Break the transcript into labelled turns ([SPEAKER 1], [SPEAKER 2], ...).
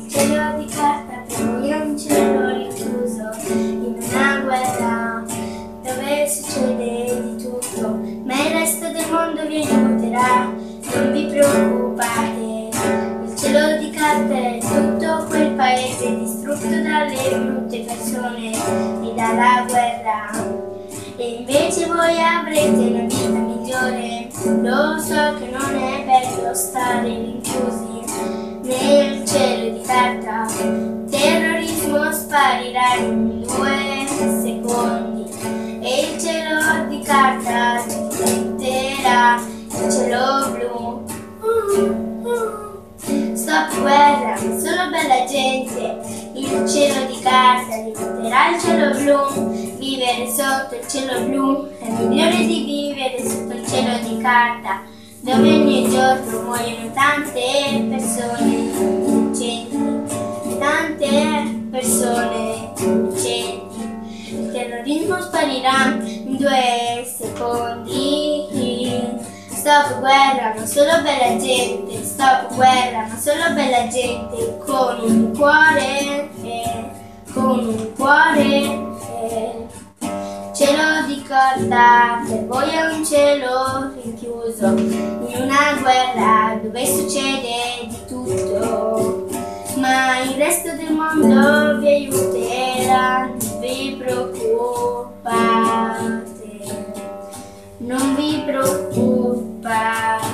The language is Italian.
[SPEAKER 1] Cielo di carta per voi è un cielo rinchiuso in una guerra dove succede di tutto, ma il resto del mondo vi aiuterà, non vi preoccupate. Il cielo di carta è tutto quel paese distrutto dalle brutte persone e dalla guerra. E invece voi avrete una vita migliore. Lo so che non è bello stare rinchiusi nel cielo di carta. Terrorismo sparirà in 2 secondi e il cielo di carta diventerà il cielo blu. Stop guerra, solo bella gente. Il cielo di carta diventerà il cielo blu. Vivere sotto il cielo blu è migliore di vivere sotto il cielo di carta, dove ogni giorno muoiono tante persone innocenti, tante persone innocenti. Il terrorismo sparirà in 2 secondi. Stop guerra, ma solo bella gente. Stop guerra, ma solo bella gente. Con un cuore, con un cuore. Cielo di carta, per voi è un cielo rinchiuso in una guerra dove succede di tutto, ma il resto del mondo vi aiuterà, non vi preoccupate, non vi preoccupate.